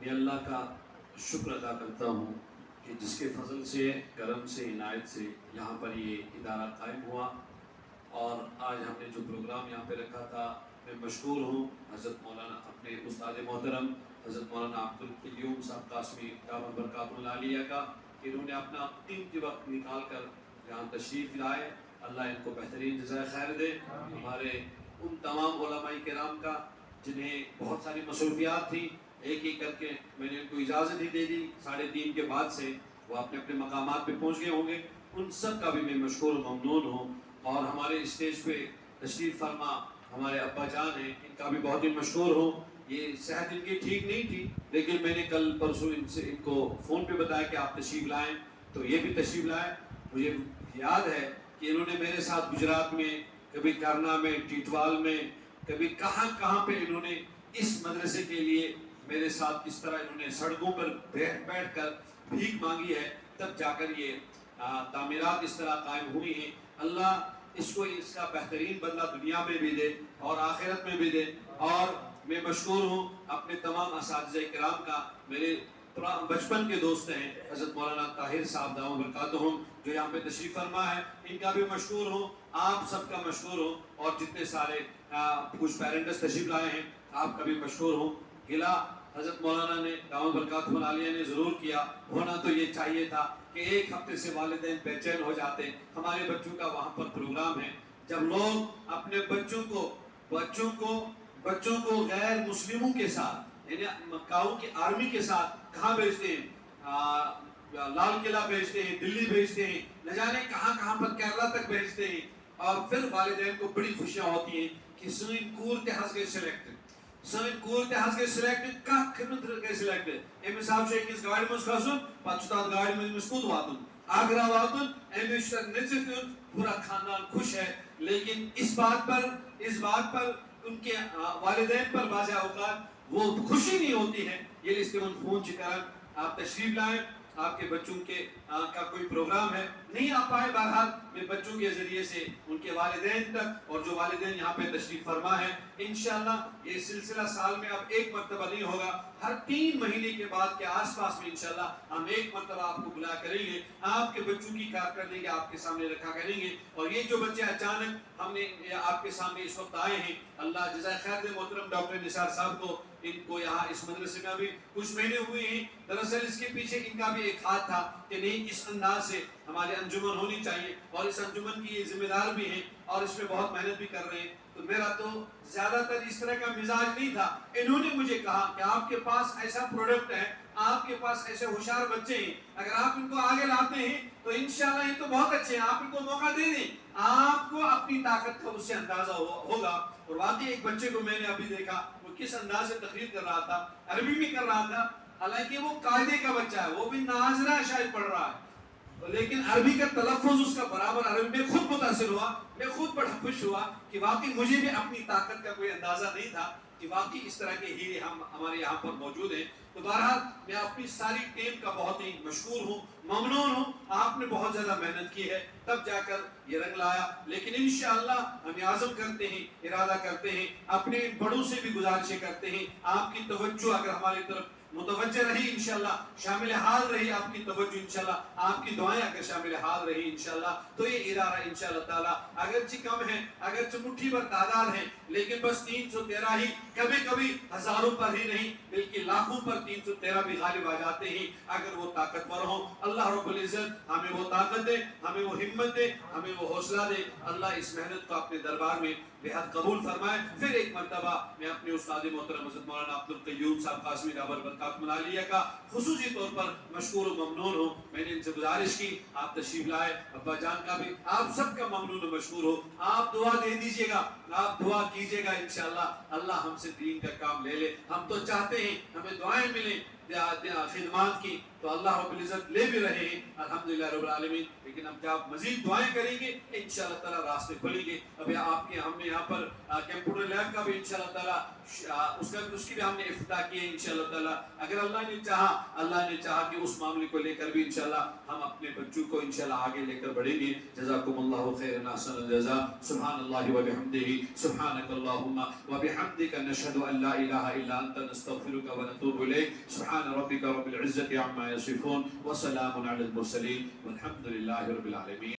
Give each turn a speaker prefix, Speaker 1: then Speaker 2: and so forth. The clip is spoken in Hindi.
Speaker 1: मैं अल्लाह का शुक्र अदा करता हूँ कि जिसके फजल से, करम से, इनायत से यहाँ पर ये इदारा कायम हुआ। और आज हमने जो प्रोग्राम यहाँ पे रखा था, मैं मशकूर हूँ हज़रत मौलाना अपने उस्ताद मोहतरम हज़रत मौलाना अब्दुल क़य्यूम साहब कासमी दामद बरकातुहुल आलिया का, इन्होंने अपना कीमती वक्त निकाल कर यहाँ तशरीफ़ लाए। अल्लाह इनको बेहतरीन जज़ाए खैर दे। हमारे उन तमाम उलमाए किराम का जिन्हें बहुत सारी मसरूफियात थी, एक एक करके मैंने उनको इजाज़त ही दे दी 3:30 के बाद से, वो अपने अपने मकामात पे पहुँच गए होंगे। उन सब का भी मैं मशकूर ममनून हूँ। और हमारे स्टेज पे तशरीफ़ फरमा हमारे अब्बा जान हैं, इनका भी बहुत ही मशहूर हूँ। ये सेहत इनकी ठीक नहीं थी, लेकिन मैंने कल परसों इनको फ़ोन पे बताया कि आप तशरीफ़ लाएँ, तो ये भी तशरीफ़ लाए। मुझे याद है कि इन्होंने मेरे साथ गुजरात में, कभी करना में, टीटवाल में, कभी कहाँ कहाँ पे इन्होंने इस मदरसे के लिए मेरे साथ किस तरह इन्होंने सड़कों पर बैठ कर भीख मांगी है, तब जाकर ये तामीरात इस तरह कायम हुई हैं। अल्लाह इसको इसका बेहतरीन बदला दुनिया में भी दे और आखिरत में भी दे। और मैं मशकूर हूँ अपने तमाम असातिज़ा किराम का। मेरे बचपन के दोस्त हैं हज़रत मौलाना ताहिर साहब दामद बरकातुहुम, जो यहाँ पे तशरीफ़ फरमा है, इनका भी मशकूर हूँ। आप सबका मशकूर हूँ। और जितने सारे कुछ पेरेंट्स तशरीफ़ लाए हैं, आपका भी मशकूर हूँ। गिला हज़रत मौलाना ने दामद बरकातुहुल आलिया ने ज़रूर किया, होना तो ये चाहिए था कि एक हफ्ते से वालिदैन बेचैन हो जाते। हमारे बच्चों का वहाँ पर प्रोग्राम है। जब लोग अपने बच्चों को गैर मुस्लिमों के साथ, यानी मक्काओं की आर्मी के साथ कहाँ भेजते हैं, लाल किला भेजते हैं, दिल्ली भेजते हैं, न जाने कहाँ कहाँ पर केरला तक भेजते हैं। और फिर वालिदैन को बड़ी खुशियाँ होती हैं कि सुन कूर ते हंस गए सिलेक्टेड, सन कूर ते हंस गए सिलेक्टेड, कख खिदमत गए सिलेक्टेड। अमिस साहब छे अकिस गाड़ी मज खसन, पत्त छु तत गाड़ी मज कूद वातुन, आगरा वातुन, अमिस नचित युन, पूरा खानदान खुश है। लेकिन इस बात पर उनके वालिदैन पर बाज़ औक़ात वो खुशी नहीं होती है। ये इस्तेमाल फ़ोन चिकर आप तशरीफ़ लाएं, आपके बच्चों के का कोई प्रोग्राम है, नहीं आ पाए, बहरहाल मैं बच्चों के ज़रिए से उनके वालिदैन तक, और जो वालिदैन यहाँ पे तशरीफ़ फरमा है, इंशाअल्लाह ये सिलसिला साल में अब एक मरतबा नहीं होगा, हर 3 महीने के बाद के आसपास में इंशाअल्लाह हम एक मरतबा आपको बुला करेंगे, आपके बच्चों की कारकर्दगी आपके सामने रखा करेंगे। और ये जो बच्चे अचानक हमने आपके सामने इस वक्त आए हैं, अल्लाह जज़ाए खैर दे मोहतरम डॉक्टर निसार साहब को। इनको यहाँ इस मदरसे में अभी कुछ महीने हुए हैं। दरअसल इसके पीछे इनका भी एक हाथ था कि नहीं, इस अंदाज से हमारी अंजुमन होनी चाहिए, और इस अंजुमन की ये जिम्मेदार भी हैं और इसमें बहुत मेहनत भी कर रहे हैं। तो मेरा तो ज्यादातर इस तरह का मिजाज नहीं था। इन्होंने मुझे कहा कि आपके पास ऐसा प्रोडक्ट है, आपके पास ऐसे होशियार बच्चे हैं, अगर आप इनको आगे लाते हैं तो इंशाल्लाह ये तो बहुत अच्छे हैं, आप इनको मौका दे दें, आपको अपनी ताकत का उससे अंदाजा होगा। और वाकई एक बच्चे को मैंने अभी देखा, वो किस अंदाज से तकरीर कर रहा था, अरबी में कर रहा था, हालांकि वो कायदे का बच्चा है, वो भी नाजरा शायद पढ़ रहा है, लेकिन अरबी का तलफ़ुज़ उसका बराबर अरबी में। खुद मुतासिर हुआ, मैं खुद बड़ा खुश हुआ कि वाकई मुझे भी अपनी ताकत का कोई अंदाजा नहीं था कि वाकई इस तरह के हीरे हम हमारे यहाँ पर मौजूद हैं। तो बहरहाल मैं अपनी सारी टीम का बहुत ही मशकूर हूँ, ममनून हूँ। आपने बहुत ज़्यादा मेहनत की है, तब जाकर ये रंग लाया। लेकिन इंशाअल्लाह हम आज़म करते हैं, इरादा करते हैं, अपने बड़ों से भी गुजारिश करते हैं, आपकी तवज्जो अगर हमारी तरफ मुतवज्जह रही, इंशाअल्लाह शामिल हाल रही आपकी तवज्जो, इंशाअल्लाह आपकी दुआएं अगर शामिल हाल रही इंशाअल्लाह, तो ये इदारा इंशाअल्लाह ताला अगरचे कम है, अगरचे मुट्ठी भर तादाद है, लेकिन बस 313 ही, कभी कभी हजारों पर ही नहीं बल्कि लाखों पर 313 भी गालिब आ जाते हैं अगर वो ताकतवर हो। अल्लाह रब्बुल इज्जत हमें वो ताकत दे, हमें वो हिम्मत दे, हमें वो हौसला दे। अल्लाह इस मेहनत को अपने दरबार में बेहद कबूल फरमाए। फिर एक मरतबा मैं अपने उस्ताद मोहतरम हज़रत मौलाना अब्दुल क़य्यूम साहब कासमी दामद बरकातुहुल आलिया का खुसूसी तौर पर मशकूर व ममनून हूँ। मैंने इनसे गुजारिश की आप तशरीफ लाए, अब्बा जान का भी आप सबका ममनून व मशकूर हो। आप दुआ दे दीजिएगा, आप दुआ कीजिएगा, इंशाअल्लाह अल्लाह हमसे दीन का काम ले ले। हम तो चाहते हैं हमें दुआएं मिलें खिदमत की, तो अल्लाह रब्बुल इज्जत ले भी रहे हैं अल्हम्दुलिल्लाह रब्बिल आलमीन। लेकिन हम जब मजीद दुआएं करेंगे इंशाअल्लाह ताला रास्ते खुलेंगे। अभी आपके हमने यहाँ पर कंप्यूटर लैब का भी इंशाअल्लाह ताला उसकी भी हमने इफ्तिताह की है इंशाअल्लाह ताला। अगर अल्लाह ने चाहा कि उस मामले को लेकर भी इंशाअल्लाह हम अपने बच्चों को इंशाअल्लाह आगे लेकर बढ़ेंगे। जज़ाकुमुल्लाहु खैरन अहसन जज़ा। सुब्हानल्लाहि व बिहम्दिही सुब्हानकल्लाहुम्मा व बिहम्दिका नशहदु अन ला इलाहा इल्ला अंता नस्तगफिरुका व नतूबु इलैक। सुब्हान रब्बिका रब्बिल इज्जति अम्मा यसिफून व सलामुन अलल मुरसलीन वल्हम्दुलिल्लाहि रब्बिल आलमीन।